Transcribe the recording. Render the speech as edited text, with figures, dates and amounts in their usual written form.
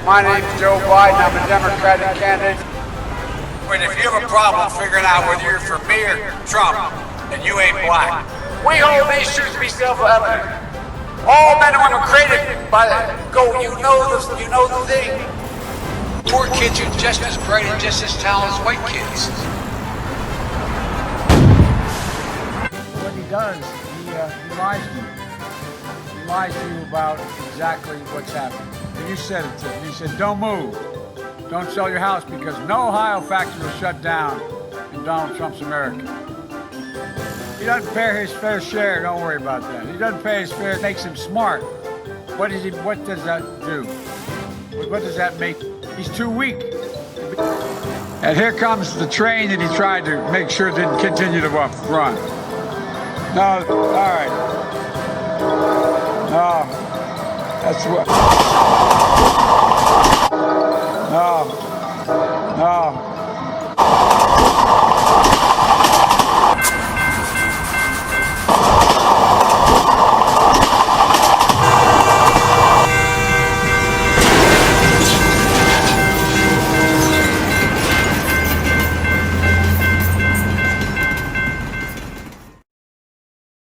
My name's Joe Biden. I'm a Democratic candidate. But if you have a problem figuring out whether you're for me or Trump, then you ain't black. We hold these truths to be self-evident. All men and women created by you know the thing. Poor kids are just as bright and just as talented as white kids. What he does, he lies to you. He lies to you about exactly what's happening. And you said it to him. He said, don't move. Don't sell your house because no Ohio factory will shut down in Donald Trump's America. He doesn't pay his fair share. Don't worry about that. He doesn't pay his fair. It makes him smart. What does that do? What does that make? He's too weak. And here comes the train that he tried to make sure didn't continue to run. No, all right. No, that's what. No.